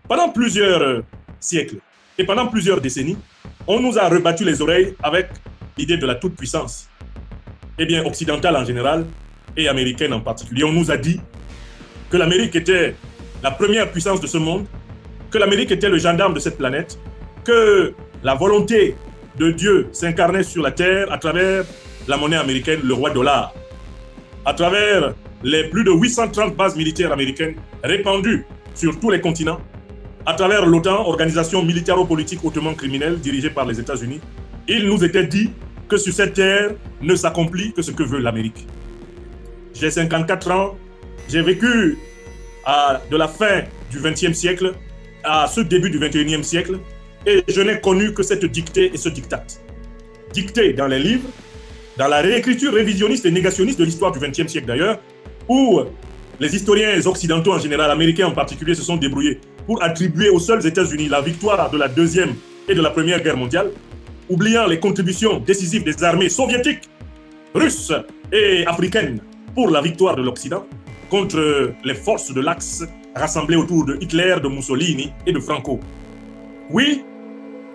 Pendant plusieurs siècles et pendant plusieurs décennies, on nous a rebattu les oreilles avec l'idée de la toute-puissance, eh bien occidentale en général et américaine en particulier. On nous a dit que l'Amérique était la première puissance de ce monde, que l'Amérique était le gendarme de cette planète, que la volonté de Dieu s'incarnait sur la terre à travers la monnaie américaine, le roi dollar, à travers les plus de 830 bases militaires américaines répandues sur tous les continents, à travers l'OTAN, organisation militaro-politique hautement criminelle dirigée par les États-Unis. Il nous était dit que sur cette terre ne s'accomplit que ce que veut l'Amérique. J'ai 54 ans, j'ai vécu de la fin du XXe siècle à ce début du XXIe siècle et je n'ai connu que cette dictée et ce diktat. Dictée dans les livres, dans la réécriture révisionniste et négationniste de l'histoire du XXe siècle d'ailleurs, où les historiens occidentaux en général, américains en particulier, se sont débrouillés pour attribuer aux seuls États-Unis la victoire de la Deuxième et de la Première Guerre mondiale, oubliant les contributions décisives des armées soviétiques, russes et africaines pour la victoire de l'Occident contre les forces de l'Axe rassemblées autour de Hitler, de Mussolini et de Franco. Oui,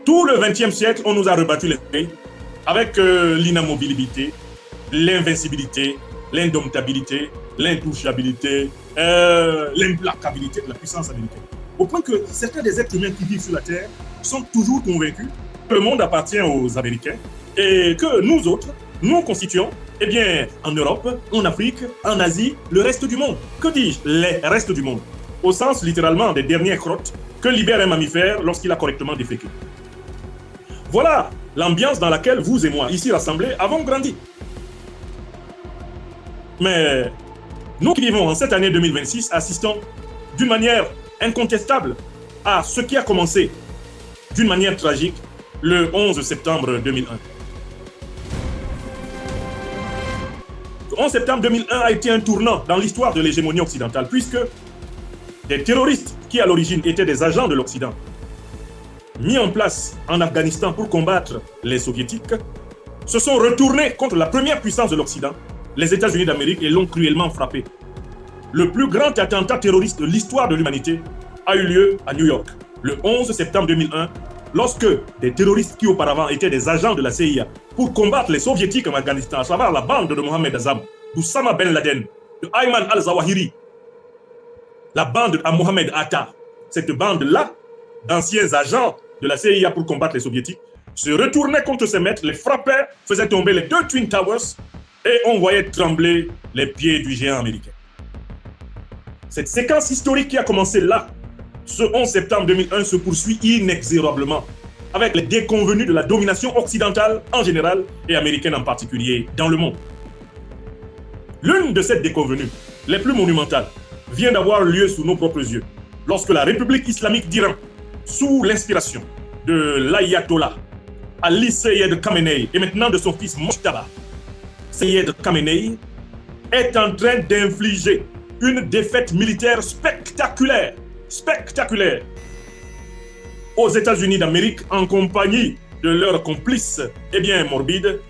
tout le XXe siècle, on nous a rebattu les oreilles avec l'inamovibilité, l'invincibilité, l'indomptabilité, l'intouchabilité, l'implacabilité de la puissance américaine. Au point que certains des êtres humains qui vivent sur la Terre sont toujours convaincus que le monde appartient aux Américains et que nous autres, nous constituons, eh bien, en Europe, en Afrique, en Asie, le reste du monde. Que dis-je? Les restes du monde. Au sens littéralement des dernières crottes que libère un mammifère lorsqu'il a correctement déféqué. Voilà l'ambiance dans laquelle vous et moi, ici rassemblés, avons grandi. Mais nous qui vivons en cette année 2026, assistons d'une manière incontestable à ce qui a commencé d'une manière tragique le 11 septembre 2001. Le 11 septembre 2001 a été un tournant dans l'histoire de l'hégémonie occidentale, puisque des terroristes qui à l'origine étaient des agents de l'Occident, mis en place en Afghanistan pour combattre les soviétiques, se sont retournés contre la première puissance de l'Occident, les États-Unis d'Amérique, et l'ont cruellement frappé. Le plus grand attentat terroriste de l'histoire de l'humanité a eu lieu à New York, le 11 septembre 2001, lorsque des terroristes qui auparavant étaient des agents de la CIA pour combattre les soviétiques en Afghanistan, à savoir la bande de Mohamed Azam, d'Oussama Ben Laden, de Ayman al-Zawahiri, la bande de Mohamed Atta, cette bande-là, d'anciens agents de la CIA pour combattre les soviétiques, se retournaient contre ces maîtres, les frappaient, faisaient tomber les deux Twin Towers et on voyait trembler les pieds du géant américain. Cette séquence historique qui a commencé là, ce 11 septembre 2001, se poursuit inexorablement avec les déconvenus de la domination occidentale en général et américaine en particulier dans le monde. L'une de ces déconvenues, les plus monumentales, vient d'avoir lieu sous nos propres yeux, lorsque la République islamique d'Iran, sous l'inspiration de l'ayatollah Ali Seyed Khamenei et maintenant de son fils Mojtaba Seyed Khamenei, est en train d'infliger une défaite militaire spectaculaire aux États-Unis d'Amérique en compagnie de leur complice, eh bien morbide,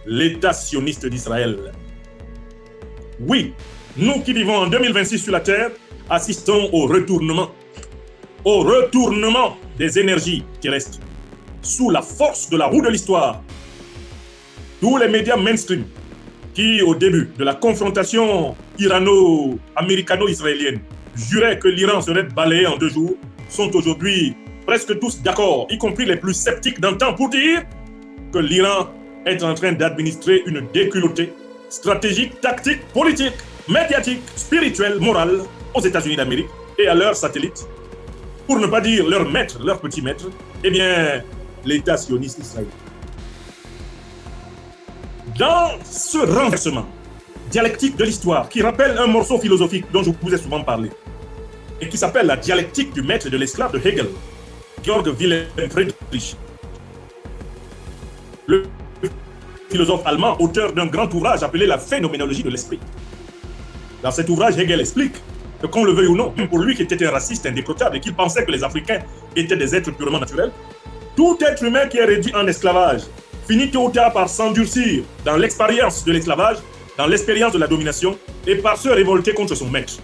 l'État sioniste d'Israël. Oui, nous qui vivons en 2026 sur la Terre, assistons au retournement des énergies terrestres sous la force de la roue de l'histoire. Tous les médias mainstream qui, au début de la confrontation irano-américano-israélienne, juraient que l'Iran serait balayé en 2 jours, sont aujourd'hui presque tous d'accord, y compris les plus sceptiques d'antan, pour dire que l'Iran est en train d'administrer une déculottée stratégique, tactique, politique, médiatique, spirituelle, morale aux États-Unis d'Amérique et à leurs satellites, pour ne pas dire leur maître, leur petit maître, eh bien, l'État sioniste israélien. Dans ce renversement dialectique de l'histoire qui rappelle un morceau philosophique dont je vous ai souvent parlé et qui s'appelle la dialectique du maître et de l'esclave de Hegel, Georg Wilhelm Friedrich, le philosophe allemand, auteur d'un grand ouvrage appelé la phénoménologie de l'esprit. Dans cet ouvrage, Hegel explique que, qu'on le veuille ou non, même pour lui qui était un raciste indécrottable et qu'il pensait que les Africains étaient des êtres purement naturels, tout être humain qui est réduit en esclavage finit tôt ou tard par s'endurcir dans l'expérience de l'esclavage, dans l'expérience de la domination et par se révolter contre son maître.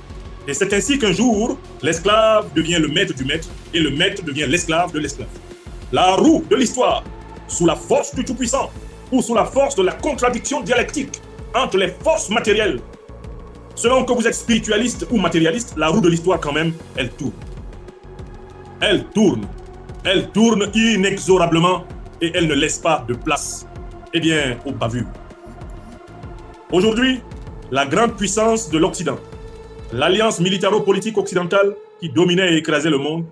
Et c'est ainsi qu'un jour, l'esclave devient le maître du maître et le maître devient l'esclave de l'esclave. La roue de l'histoire, sous la force du Tout-Puissant ou sous la force de la contradiction dialectique entre les forces matérielles. Selon que vous êtes spiritualiste ou matérialiste, la roue de l'histoire quand même, elle tourne. Elle tourne. Elle tourne inexorablement et elle ne laisse pas de place, eh bien, aux bavures. Aujourd'hui, la grande puissance de l'Occident, l'alliance militaro-politique occidentale qui dominait et écrasait le monde,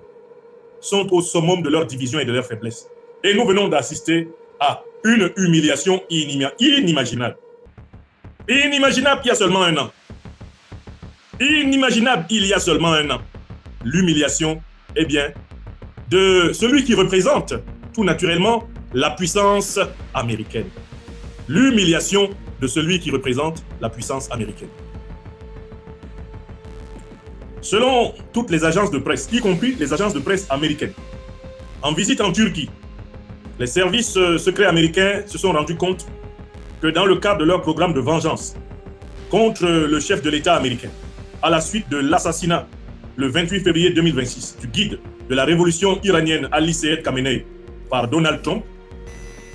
sont au summum de leur division et de leur faiblesse. Et nous venons d'assister à une humiliation inimaginable. Inimaginable il y a seulement un an. Inimaginable il y a seulement un an. L'humiliation, eh bien, de celui qui représente tout naturellement la puissance américaine. L'humiliation de celui qui représente la puissance américaine. Selon toutes les agences de presse, y compris les agences de presse américaines, en visite en Turquie, les services secrets américains se sont rendus compte que dans le cadre de leur programme de vengeance contre le chef de l'État américain, à la suite de l'assassinat le 28 février 2026 du guide de la révolution iranienne Ali Seyed Khamenei par Donald Trump,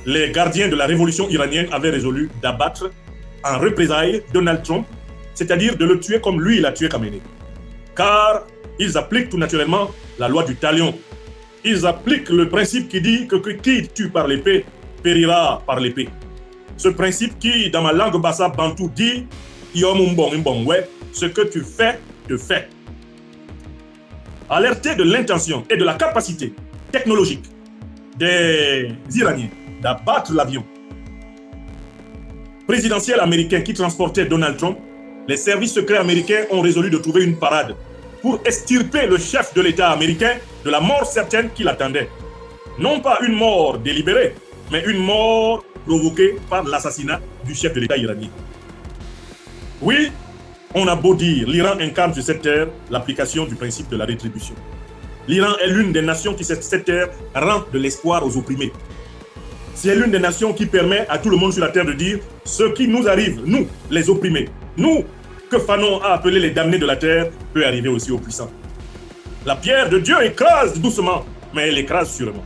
les gardiens de la révolution iranienne avaient résolu d'abattre en représailles Donald Trump, c'est-à-dire de le tuer comme lui il a tué Khamenei. Car ils appliquent tout naturellement la loi du talion. Ils appliquent le principe qui dit que qui tue par l'épée périra par l'épée. Ce principe qui, dans ma langue bassa bantou, dit ce que tu fais, te fait. Alertés de l'intention et de la capacité technologique des Iraniens d'abattre l'avion présidentiel américain qui transportait Donald Trump, les services secrets américains ont résolu de trouver une parade pour extirper le chef de l'État américain de la mort certaine qui l'attendait. Non pas une mort délibérée, mais une mort provoquée par l'assassinat du chef de l'État iranien. Oui, on a beau dire, l'Iran incarne sur cette terre l'application du principe de la rétribution. L'Iran est l'une des nations qui, sur cette terre, rend de l'espoir aux opprimés. C'est l'une des nations qui permet à tout le monde sur la terre de dire ce qui nous arrive, nous, les opprimés, nous, que Fanon a appelé les damnés de la terre, peut arriver aussi aux puissants. La pierre de Dieu écrase doucement, mais elle écrase sûrement.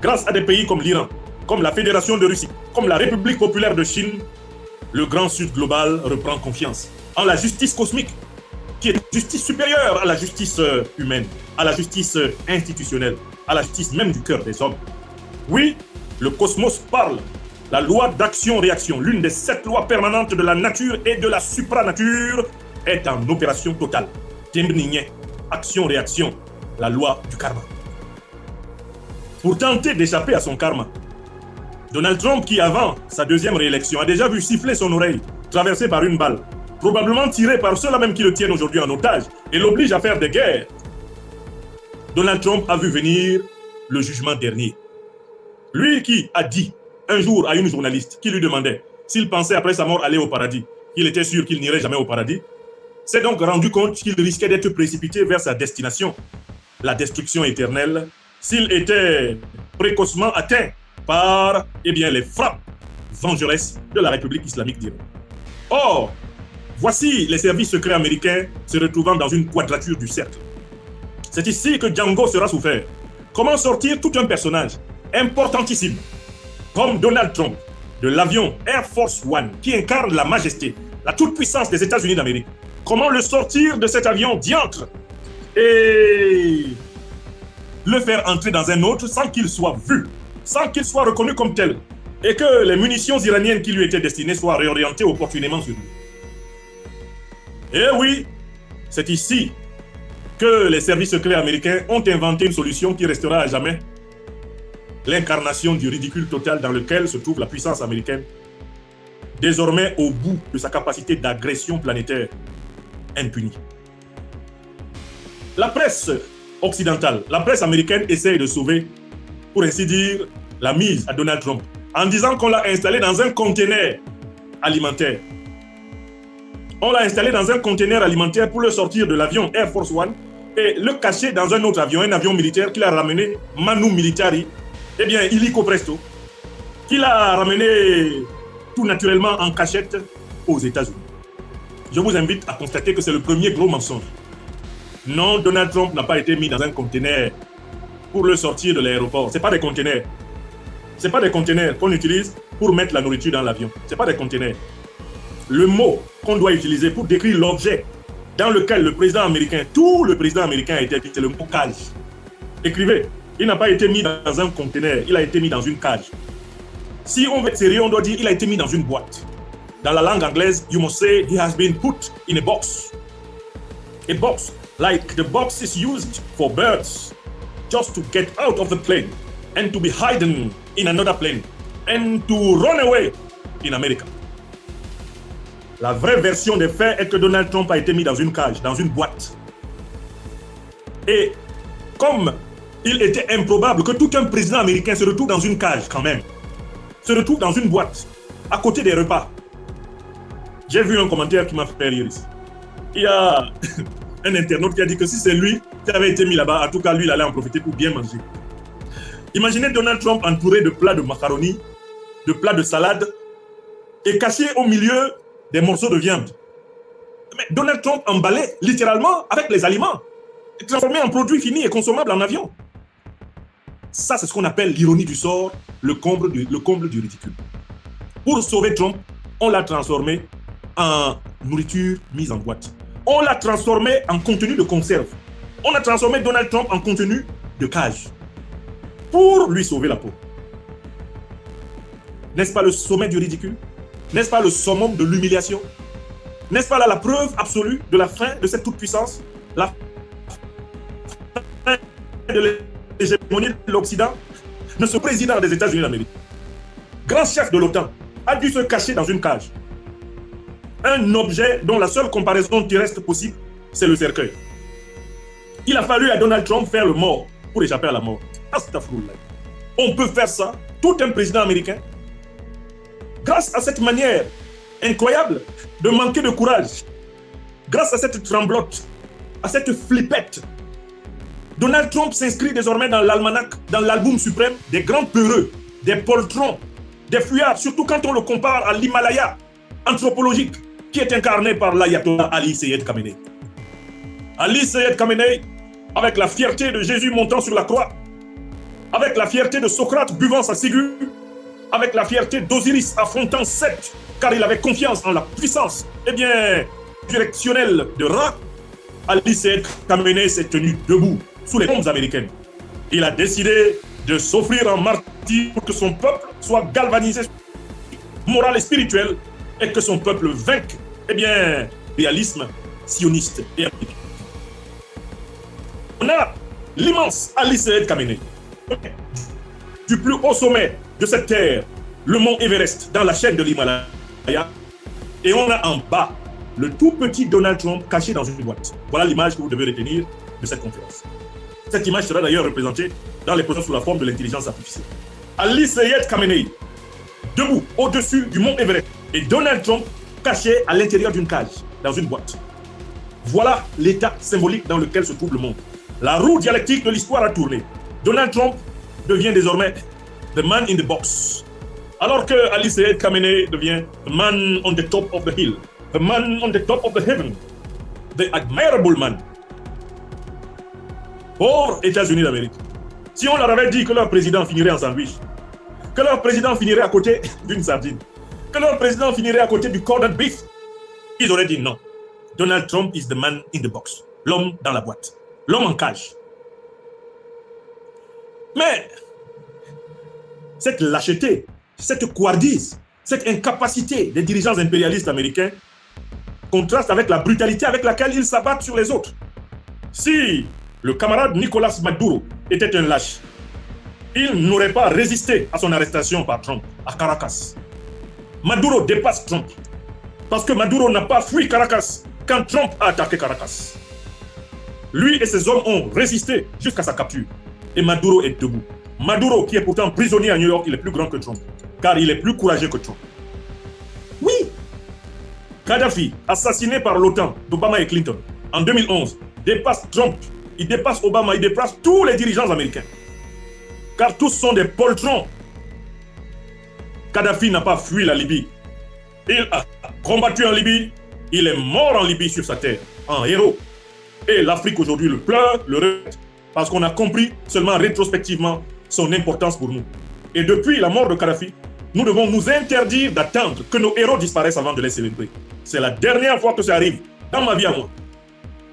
Grâce à des pays comme l'Iran, comme la Fédération de Russie, comme la République populaire de Chine, le Grand Sud global reprend confiance en la justice cosmique, qui est justice supérieure à la justice humaine, à la justice institutionnelle, à la justice même du cœur des hommes. Oui, le cosmos parle. La loi d'action-réaction, l'une des 7 lois permanentes de la nature et de la supranature, est en opération totale. Action-réaction, la loi du karma. Pour tenter d'échapper à son karma, Donald Trump, qui avant sa deuxième réélection a déjà vu siffler son oreille, traversée par une balle, probablement tirée par ceux-là même qui le tiennent aujourd'hui en otage et l'oblige à faire des guerres, Donald Trump a vu venir le jugement dernier. Lui qui a dit un jour à une journaliste qui lui demandait s'il pensait après sa mort aller au paradis, qu'il était sûr qu'il n'irait jamais au paradis, s'est donc rendu compte qu'il risquait d'être précipité vers sa destination, la destruction éternelle, s'il était précocement atteint par les frappes vengeresses de la République islamique d'Iran. Or, voici les services secrets américains se retrouvant dans une quadrature du cercle. C'est ici que Django sera souffert. Comment sortir tout un personnage importantissime comme Donald Trump, de l'avion Air Force One, qui incarne la majesté, la toute-puissance des États-Unis d'Amérique. Comment le sortir de cet avion diantre et le faire entrer dans un autre sans qu'il soit vu, sans qu'il soit reconnu comme tel, et que les munitions iraniennes qui lui étaient destinées soient réorientées opportunément sur lui. Et oui, c'est ici que les services secrets américains ont inventé une solution qui restera à jamais l'incarnation du ridicule total dans lequel se trouve la puissance américaine, désormais au bout de sa capacité d'agression planétaire impunie. La presse occidentale, la presse américaine essaye de sauver, pour ainsi dire, la mise à Donald Trump, en disant qu'on l'a installé dans un conteneur alimentaire. On l'a installé dans un conteneur alimentaire pour le sortir de l'avion Air Force One et le cacher dans un autre avion, un avion militaire qu'il a ramené Manu Militari, illico presto, qu'il a ramené tout naturellement en cachette aux États-Unis. Je vous invite à constater que c'est le premier gros mensonge. Non, Donald Trump n'a pas été mis dans un conteneur pour le sortir de l'aéroport. Ce n'est pas des conteneurs. Ce n'est pas des conteneurs qu'on utilise pour mettre la nourriture dans l'avion. Ce n'est pas des conteneurs. Le mot qu'on doit utiliser pour décrire l'objet dans lequel le président américain, tout le président américain a été mis, c'est le mot cage. Écrivez, il n'a pas été mis dans un conteneur, il a été mis dans une cage. Si on veut être sérieux, on doit dire il a été mis dans une boîte. Dans la langue anglaise, you must say he has been put in a box. A box, like the box is used for birds, just to get out of the plane and to be hidden in another plane and to run away in America. La vraie version des faits est que Donald Trump a été mis dans une cage, dans une boîte. Et comme il était improbable que tout un président américain se retrouve dans une cage quand même, se retrouve dans une boîte, à côté des repas. J'ai vu un commentaire qui m'a fait rire ici. Il y a un internaute qui a dit que si c'est lui qui avait été mis là-bas, en tout cas lui, il allait en profiter pour bien manger. Imaginez Donald Trump entouré de plats de macaroni, de plats de salade, et caché au milieu des morceaux de viande. Mais Donald Trump emballé littéralement avec les aliments, transformé en produit fini et consommable en avion. Ça, c'est ce qu'on appelle l'ironie du sort, le comble du ridicule. Pour sauver Trump, on l'a transformé en nourriture mise en boîte. On l'a transformé en contenu de conserve. On a transformé Donald Trump en contenu de cage pour lui sauver la peau. N'est-ce pas le sommet du ridicule? N'est-ce pas le summum de l'humiliation? N'est-ce pas là la preuve absolue de la fin de cette toute-puissance? La fin de l'hégémonie de l'Occident? De ce président des États-Unis d'Amérique, grand chef de l'OTAN, a dû se cacher dans une cage. Un objet dont la seule comparaison terrestre possible, c'est le cercueil. Il a fallu à Donald Trump faire le mort pour échapper à la mort. Astaghfirullah. On peut faire ça, tout un président américain, grâce à cette manière incroyable de manquer de courage, grâce à cette tremblote, à cette flippette. Donald Trump s'inscrit désormais dans l'almanach, dans l'album suprême des grands peureux, des poltrons, des fuyards, surtout quand on le compare à l'Himalaya anthropologique qui est incarné par l'ayatollah Ali Seyed Khamenei. Ali Seyed Khamenei, avec la fierté de Jésus montant sur la croix, avec la fierté de Socrate buvant sa ciguë, avec la fierté d'Osiris affrontant Seth, car il avait confiance en la puissance, directionnelle de Ra, Ali Seyed Khamenei s'est tenu debout sous les bombes américaines. Il a décidé de s'offrir en martyr pour que son peuple soit galvanisé moral et spirituel et que son peuple vainque, réalisme sioniste et américain. On a l'immense Ali Seyed Khamenei, du plus haut sommet de cette terre, le mont Everest, dans la chaîne de l'Himalaya, et on a en bas le tout petit Donald Trump caché dans une boîte. Voilà l'image que vous devez retenir de cette conférence. Cette image sera d'ailleurs représentée dans les projets sous la forme de l'intelligence artificielle. Ali Seyed Khamenei, debout au-dessus du mont Everest, et Donald Trump caché à l'intérieur d'une cage, dans une boîte. Voilà l'état symbolique dans lequel se trouve le monde. La roue dialectique de l'histoire a tourné. Donald Trump devient désormais the man in the box, alors que Ali Seyed Khamenei devient the man on the top of the hill, the man on the top of the heaven, the admirable man. Pauvres États-Unis d'Amérique, si on leur avait dit que leur président finirait en sandwich, que leur président finirait à côté d'une sardine, que leur président finirait à côté du corned beef, ils auraient dit non. Donald Trump is the man in the box, l'homme dans la boîte, l'homme en cage. Mais cette lâcheté, cette couardise, cette incapacité des dirigeants impérialistes américains contraste avec la brutalité avec laquelle ils s'abattent sur les autres. Si le camarade Nicolas Maduro était un lâche, il n'aurait pas résisté à son arrestation par Trump à Caracas. Maduro dépasse Trump parce que Maduro n'a pas fui Caracas quand Trump a attaqué Caracas. Lui et ses hommes ont résisté jusqu'à sa capture. Et Maduro est debout. Maduro, qui est pourtant prisonnier à New York, il est plus grand que Trump, car il est plus courageux que Trump. Oui, Kadhafi, assassiné par l'OTAN d'Obama et Clinton en 2011, dépasse Trump, il dépasse Obama, il dépasse tous les dirigeants américains. Car tous sont des poltrons. Kadhafi n'a pas fui la Libye. Il a combattu en Libye, il est mort en Libye sur sa terre, en héros. Et l'Afrique aujourd'hui le pleure, le regrette, parce qu'on a compris seulement rétrospectivement son importance pour nous. Et depuis la mort de Kadhafi, nous devons nous interdire d'attendre que nos héros disparaissent avant de les célébrer. C'est la dernière fois que ça arrive dans ma vie à moi,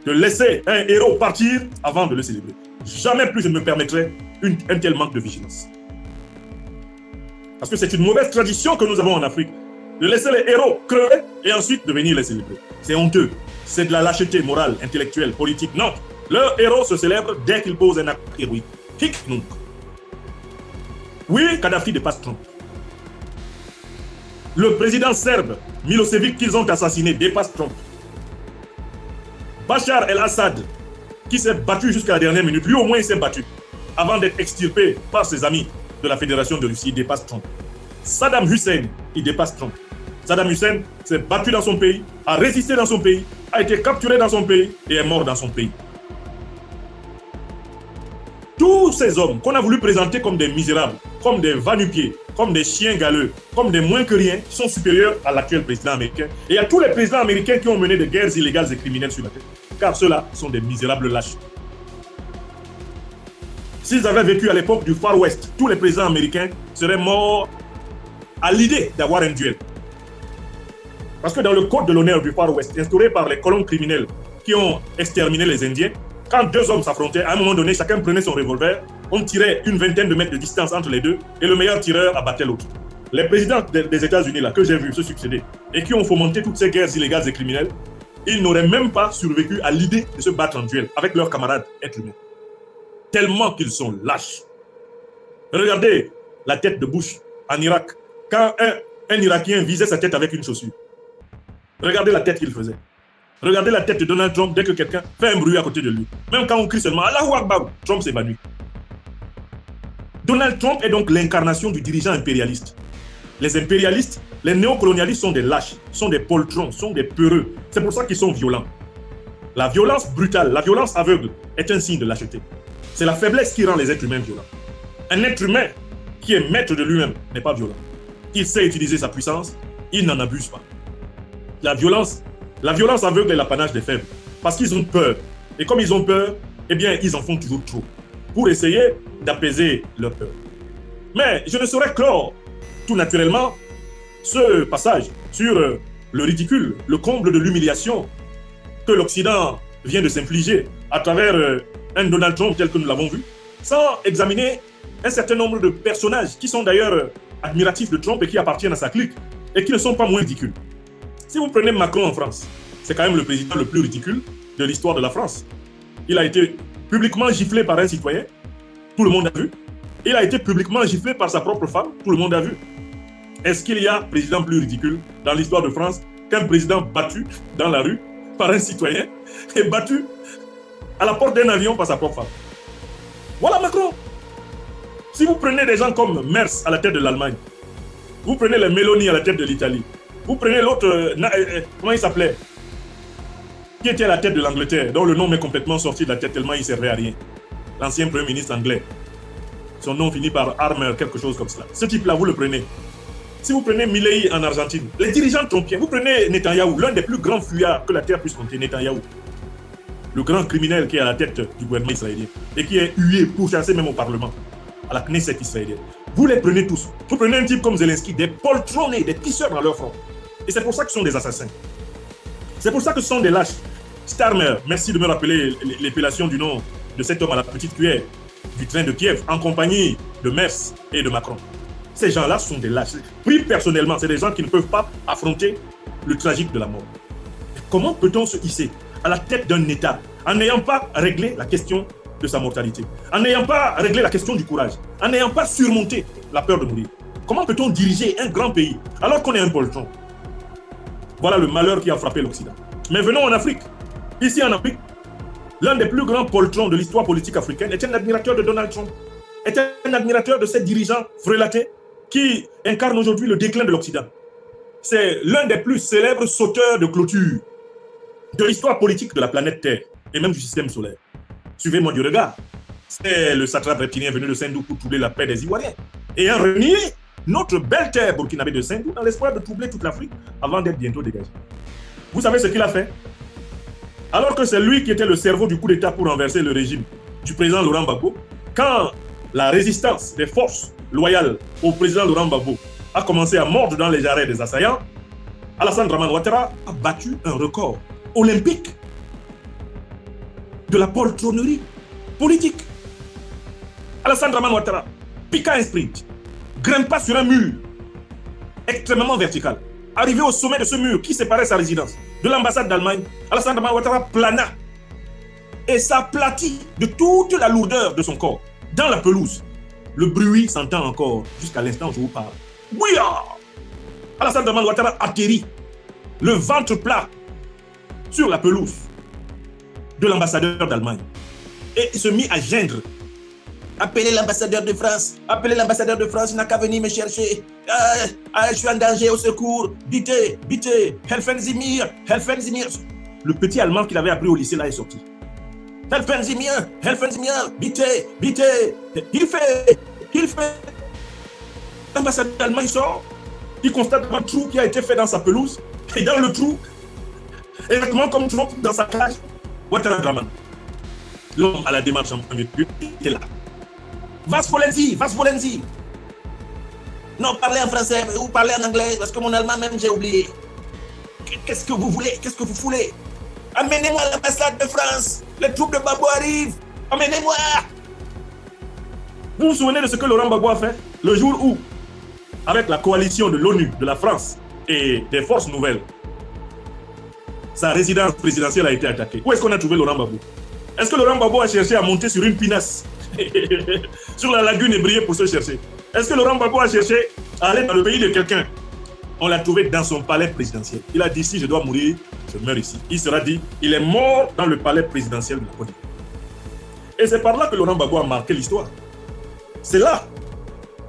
de laisser un héros partir avant de le célébrer. Jamais plus je ne me permettrai un tel manque de vigilance. Parce que c'est une mauvaise tradition que nous avons en Afrique, de laisser les héros crever et ensuite de venir les célébrer. C'est honteux. C'est de la lâcheté morale, intellectuelle, politique. Non, leurs héros se célèbrent dès qu'ils posent un acte héroïque. Hic nunc. Oui, Kadhafi dépasse Trump. Le président serbe, Milosevic, qu'ils ont assassiné, dépasse Trump. Bachar el-Assad, qui s'est battu jusqu'à la dernière minute, lui au moins il s'est battu, avant d'être extirpé par ses amis de la Fédération de Russie, il dépasse Trump. Saddam Hussein, il dépasse Trump. Saddam Hussein s'est battu dans son pays, a résisté dans son pays, a été capturé dans son pays et est mort dans son pays. Tous ces hommes qu'on a voulu présenter comme des misérables, comme des va-nu-pieds, comme des chiens galeux, comme des moins que rien, sont supérieurs à l'actuel président américain et à tous les présidents américains qui ont mené des guerres illégales et criminelles sur la terre. Car ceux-là sont des misérables lâches. S'ils avaient vécu à l'époque du Far West, tous les présidents américains seraient morts à l'idée d'avoir un duel. Parce que dans le code de l'honneur du Far West, instauré par les colons criminels qui ont exterminé les Indiens, quand deux hommes s'affrontaient, à un moment donné, chacun prenait son revolver, on tirait une vingtaine de mètres de distance entre les deux et le meilleur tireur abattait l'autre. Les présidents des États-Unis là, que j'ai vu se succéder et qui ont fomenté toutes ces guerres illégales et criminelles, ils n'auraient même pas survécu à l'idée de se battre en duel avec leurs camarades êtres humains. Tellement qu'ils sont lâches. Regardez la tête de Bush en Irak, quand un Irakien visait sa tête avec une chaussure. Regardez la tête qu'il faisait. Regardez la tête de Donald Trump dès que quelqu'un fait un bruit à côté de lui. Même quand on crie seulement Allahu Akbar, Trump s'évanouit. Donald Trump est donc l'incarnation du dirigeant impérialiste. Les impérialistes, les néocolonialistes sont des lâches, sont des poltrons, sont des peureux. C'est pour ça qu'ils sont violents. La violence brutale, la violence aveugle est un signe de lâcheté. C'est la faiblesse qui rend les êtres humains violents. Un être humain qui est maître de lui-même n'est pas violent. Il sait utiliser sa puissance, il n'en abuse pas. La violence aveugle est l'apanage des faibles, parce qu'ils ont peur. Et comme ils ont peur, eh bien, ils en font toujours trop, pour essayer d'apaiser leur peur. Mais je ne saurais clore, tout naturellement, ce passage sur le ridicule, le comble de l'humiliation que l'Occident vient de s'infliger à travers un Donald Trump tel que nous l'avons vu, sans examiner un certain nombre de personnages qui sont d'ailleurs admiratifs de Trump et qui appartiennent à sa clique, et qui ne sont pas moins ridicules. Si vous prenez Macron en France, c'est quand même le président le plus ridicule de l'histoire de la France. Il a été publiquement giflé par un citoyen, tout le monde a vu. Il a été publiquement giflé par sa propre femme, tout le monde a vu. Est-ce qu'il y a président plus ridicule dans l'histoire de France qu'un président battu dans la rue par un citoyen et battu à la porte d'un avion par sa propre femme? Voilà Macron. Si vous prenez des gens comme Merz à la tête de l'Allemagne, vous prenez les Meloni à la tête de l'Italie, vous prenez l'autre, comment il s'appelait, qui était à la tête de l'Angleterre, dont le nom m'est complètement sorti de la tête tellement il ne servait à rien. L'ancien Premier ministre anglais. Son nom finit par Armer, quelque chose comme cela. Ce type-là, vous le prenez. Si vous prenez Milei en Argentine, les dirigeants trompiens, vous prenez Netanyahou, l'un des plus grands fuyards que la terre puisse compter, Netanyahou. Le grand criminel qui est à la tête du gouvernement israélien et qui est hué, pourchassé même au Parlement, à la Knesset israélienne. Vous les prenez tous. Vous prenez un type comme Zelensky, des poltronnés, des pisseurs dans leur front. Et c'est pour ça qu'ils sont des assassins. C'est pour ça que ce sont des lâches. Starmer, merci de me rappeler l'épellation du nom de cet homme à la petite cuillère du train de Kiev, en compagnie de Merz et de Macron. Ces gens-là sont des lâches. Pris personnellement, c'est des gens qui ne peuvent pas affronter le tragique de la mort. Comment peut-on se hisser à la tête d'un État en n'ayant pas réglé la question de sa mortalité, en n'ayant pas réglé la question du courage, en n'ayant pas surmonté la peur de mourir? Comment peut-on diriger un grand pays alors qu'on est un poltron? Voilà le malheur qui a frappé l'Occident. Mais venons en Afrique. Ici en Afrique, l'un des plus grands poltrons de l'histoire politique africaine est un admirateur de Donald Trump, est un admirateur de ces dirigeants frelatés qui incarnent aujourd'hui le déclin de l'Occident. C'est l'un des plus célèbres sauteurs de clôture de l'histoire politique de la planète Terre et même du système solaire. Suivez-moi du regard. C'est le satrape reptilien venu de Sindou pour troubler la paix des Ivoiriens et en renier notre belle terre burkinabé de Sindou dans l'espoir de troubler toute l'Afrique avant d'être bientôt dégagé. Vous savez ce qu'il a fait? Alors que c'est lui qui était le cerveau du coup d'État pour renverser le régime du président Laurent Gbagbo, quand la résistance des forces loyales au président Laurent Gbagbo a commencé à mordre dans les jarrets des assaillants, Alassane Dramane Ouattara a battu un record olympique de la poltronnerie politique. Alassane Dramane Ouattara piqua un sprint, grimpa sur un mur extrêmement vertical. Arrivé au sommet de ce mur qui séparait sa résidence de l'ambassade d'Allemagne, Alassane Dramane Ouattara plana et s'aplatit de toute la lourdeur de son corps dans la pelouse. Le bruit s'entend encore jusqu'à l'instant où je vous parle. Bouillard! Alassane Dramane Ouattara atterrit, le ventre plat, sur la pelouse de l'ambassadeur d'Allemagne et se mit à geindre. Appelez l'ambassadeur de France, il n'a qu'à venir me chercher. Je suis en danger, au secours. Bitte, helfen Sie mir. Le petit allemand qu'il avait appris au lycée là est sorti. Helfen Sie mir, bitte, Hilfe. L'ambassadeur allemand il sort, il constate un trou qui a été fait dans sa pelouse, et dans le trou, exactement comme Trump dans sa cage, Ouattara Dramane. L'homme à la démarche en premier lieu était là. Was wollen Sie? Non, parlez en français ou parlez en anglais, parce que mon allemand même j'ai oublié. Qu'est-ce que vous voulez? Qu'est-ce que vous voulez? Amenez-moi à l'ambassade de France. Les troupes de Gbagbo arrivent. Amenez-moi. Vous vous souvenez de ce que Laurent Gbagbo a fait le jour où, avec la coalition de l'ONU, de la France et des forces nouvelles, sa résidence présidentielle a été attaquée. Où est-ce qu'on a trouvé Laurent Gbagbo? Est-ce que Laurent Gbagbo a cherché à monter sur une pinasse sur la lagune et briller pour se chercher? Est-ce que Laurent Gbagbo a cherché à aller dans le pays de quelqu'un? On l'a trouvé dans son palais présidentiel. Il a dit, si je dois mourir, je meurs ici. Il sera dit, il est mort dans le palais présidentiel de la Côte d'Ivoire. Et c'est par là que Laurent Gbagbo a marqué l'histoire. C'est là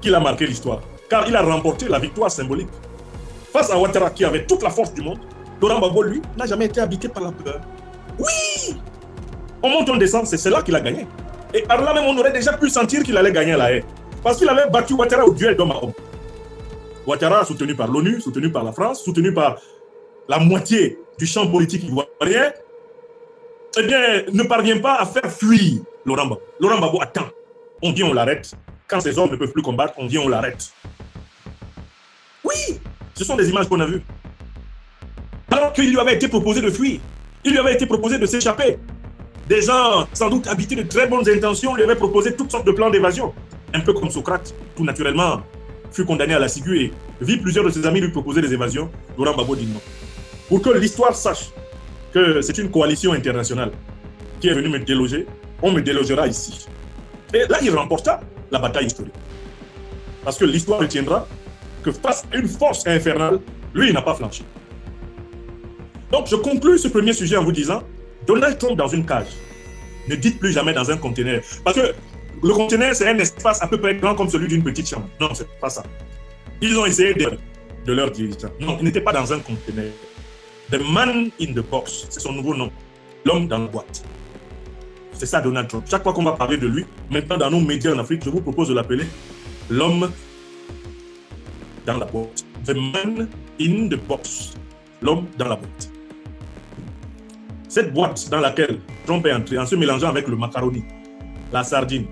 qu'il a marqué l'histoire, car il a remporté la victoire symbolique. Face à Ouattara, qui avait toute la force du monde, Laurent Gbagbo, lui, n'a jamais été habité par la peur. Oui! On monte, on descend, c'est là qu'il a gagné. Et par là même, on aurait déjà pu sentir qu'il allait gagner la haie. Parce qu'il avait battu Ouattara au duel d'homme à homme. Ouattara, soutenu par l'ONU, soutenu par la France, soutenu par la moitié du champ politique ivoirien, eh bien, ne parvient pas à faire fuir Laurent Gbagbo. Laurent Gbagbo attend. On vient, on l'arrête. Quand ces hommes ne peuvent plus combattre, on vient, on l'arrête. Oui, ce sont des images qu'on a vues. Alors qu'il lui avait été proposé de fuir. Il lui avait été proposé de s'échapper. Des gens, sans doute habités de très bonnes intentions, lui avaient proposé toutes sortes de plans d'évasion. Un peu comme Socrate, tout naturellement, fut condamné à la ciguë et vit plusieurs de ses amis lui proposer des évasions. Laurent Gbagbo dit non. Pour que l'histoire sache que c'est une coalition internationale qui est venue me déloger, on me délogera ici. Et là, il remporta la bataille historique. Parce que l'histoire retiendra que face à une force infernale, lui, il n'a pas flanché. Donc, je conclue ce premier sujet en vous disant, Donald Trump dans une cage. Ne dites plus jamais dans un conteneur. Parce que le conteneur, c'est un espace à peu près grand comme celui d'une petite chambre. Non, c'est pas ça. Ils ont essayé de leur dirigeant. Non, il n'était pas dans un conteneur. The man in the box, c'est son nouveau nom. L'homme dans la boîte. C'est ça Donald Trump. Chaque fois qu'on va parler de lui, maintenant dans nos médias en Afrique, je vous propose de l'appeler l'homme dans la boîte. The man in the box. L'homme dans la boîte. Cette boîte dans laquelle Trump est entré, en se mélangeant avec le macaroni, la sardine,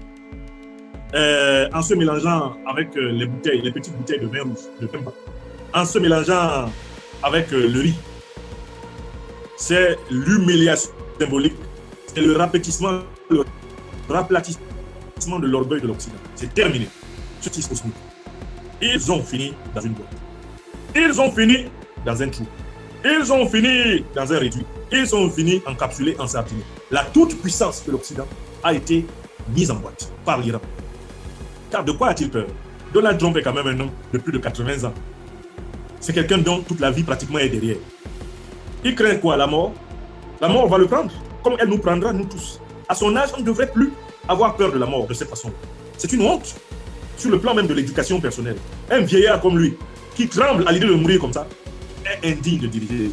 en se mélangeant avec les bouteilles, les petites bouteilles de vin rouge, de vin blanc, en se mélangeant avec le riz, c'est l'humiliation symbolique, c'est le rapetissement, le raplatissement de l'orgueil de l'Occident. C'est terminé. Ce qui se passe. Ils ont fini dans une boîte. Ils ont fini dans un trou. Ils ont fini dans un réduit. Ils ont fini encapsulés, ensardinés. La toute-puissance de l'Occident a été mise en boîte par l'Iran. Car de quoi a-t-il peur? Donald Trump est quand même un homme de plus de 80 ans. C'est quelqu'un dont toute la vie pratiquement est derrière. Il craint quoi? La mort? La mort va le prendre, comme elle nous prendra, nous tous. À son âge, on ne devrait plus avoir peur de la mort de cette façon. C'est une honte, sur le plan même de l'éducation personnelle. Un vieillard comme lui, qui tremble à l'idée de mourir comme ça, est indigne de diriger.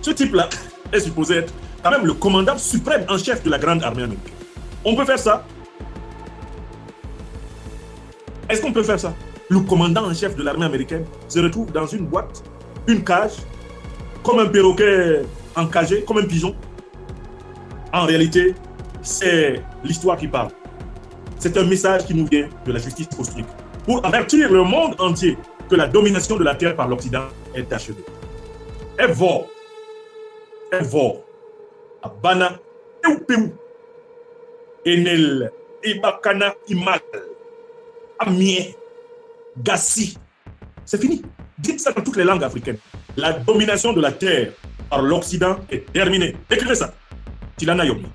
Ce type-là est supposé être quand même le commandant suprême en chef de la grande armée américaine. On peut faire ça? Est-ce qu'on peut faire ça? Le commandant en chef de l'armée américaine se retrouve dans une boîte, une cage, comme un perroquet encagé comme un pigeon. En réalité, c'est l'histoire qui parle. C'est un message qui nous vient de la justice cosmique pour avertir le monde entier que la domination de la Terre par l'Occident est achevée. Evo, Abana, Peu, Enel, Ibakana, Imal, Amie, Gassi. C'est fini. Dites ça dans toutes les langues africaines. La domination de la Terre par l'Occident est terminée. Écrivez ça. Tilana Yomi.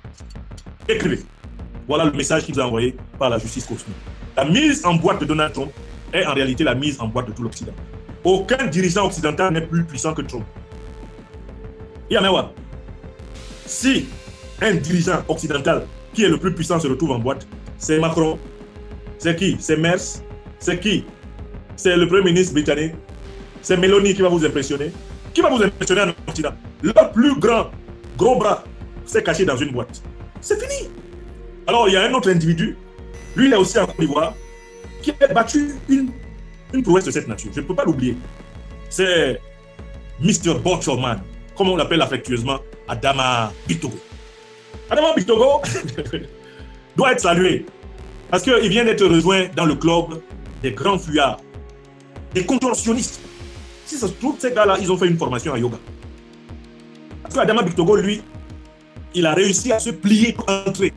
Écrivez. Voilà le message qu'il nous a envoyé par la justice cosmique. La mise en boîte de Donald Trump est en réalité la mise en boîte de tout l'Occident. Aucun dirigeant occidental n'est plus puissant que Trump. Yamewa. Si un dirigeant occidental qui est le plus puissant se retrouve en boîte, c'est Macron. C'est qui? C'est Merz. C'est qui? C'est le Premier ministre britannique. C'est Meloni qui va vous impressionner. Qui va vous impressionner en Occident? Le plus grand, gros bras, s'est caché dans une boîte. C'est fini. Alors, il y a un autre individu, lui, il est aussi en Côte d'Ivoire, qui a battu une prouesse de cette nature. Je ne peux pas l'oublier. C'est Mr. Botchorman, comme on l'appelle affectueusement, Adama Bitogo. Adama Bitogo doit être salué parce qu'il vient d'être rejoint dans le club des grands fuyards, des contorsionnistes. Si ça se trouve, ces gars-là, ils ont fait une formation en yoga. Parce que Adama Bitogo, lui, il a réussi à se plier pour entrer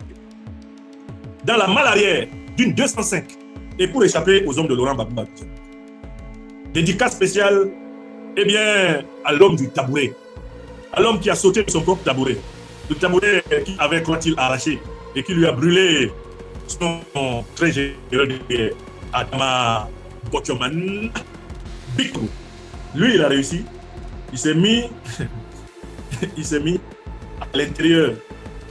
dans la malle arrière d'une 205 et pour échapper aux hommes de Laurent Gbagbo. Dédicace spéciale, eh bien, à l'homme du tabouret, à l'homme qui a sauté de son propre tabouret, le tabouret qui avait, croit-il, arraché et qui lui a brûlé son très généreux de Adama Botchorman. Bicou. Lui, il a réussi. Il s'est mis à l'intérieur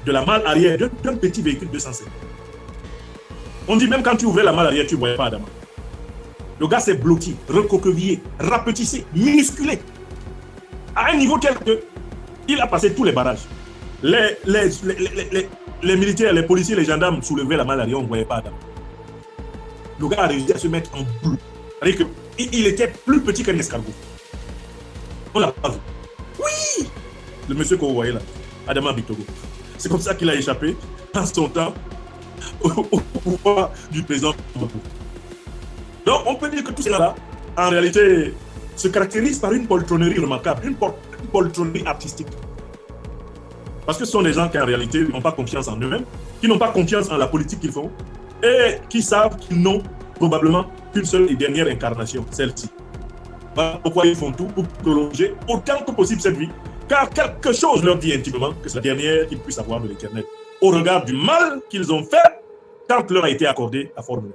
de la malle arrière d'un petit véhicule 205. On dit même quand tu ouvrais la malle arrière, tu ne voyais pas Adama. Le gars s'est blotti, recoquevillé, rapetissé, minusculé, à un niveau tel qu'il a passé tous les barrages. Les militaires, les policiers, les gendarmes soulevaient la malle arrière, on ne voyait pas Adama. Le gars a réussi à se mettre en bleu. C'est-à-dire qu'il était plus petit qu'un escargot. On l'a pas vu. Oui! Le monsieur que vous voyez là, Adama Bitogo. C'est comme ça qu'il a échappé en son temps au pouvoir du président. Donc, on peut dire que tout cela, en réalité, se caractérise par une poltronnerie remarquable, une poltronnerie artistique. Parce que ce sont des gens qui, en réalité, n'ont pas confiance en eux-mêmes, qui n'ont pas confiance en la politique qu'ils font, et qui savent qu'ils n'ont probablement qu'une seule et dernière incarnation, celle-ci. Voilà pourquoi ils font tout pour prolonger autant que possible cette vie, car quelque chose leur dit intimement que c'est la dernière qu'ils puissent avoir de l'éternel, au regard du mal qu'ils ont fait quand leur a été accordée la forme.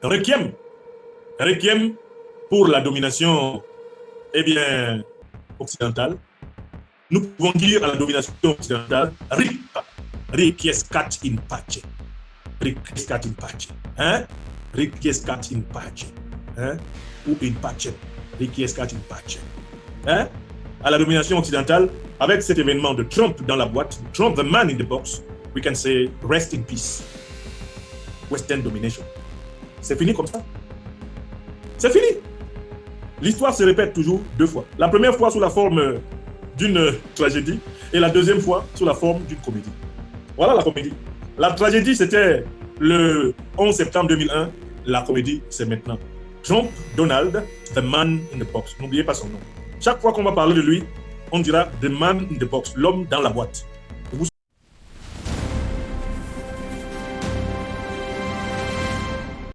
Requiem pour la domination, eh bien, occidentale. Nous pouvons dire à la domination occidentale, Requiescat in pace. Requiescat in pace. Hein? Requiescat in pace. Hein? Ou in pace. Requiescat in pace. Hein? À la domination occidentale, avec cet événement de Trump dans la boîte, Trump, the man in the box, we can say, rest in peace. Western domination. C'est fini comme ça. C'est fini. L'histoire se répète toujours deux fois. La première fois sous la forme d'une tragédie et la deuxième fois sous la forme d'une comédie. Voilà la comédie. La tragédie, c'était le 11 septembre 2001. La comédie, c'est maintenant. Trump, Donald, the man in the box. N'oubliez pas son nom. Chaque fois qu'on va parler de lui, on dira the man in the box, l'homme dans la boîte.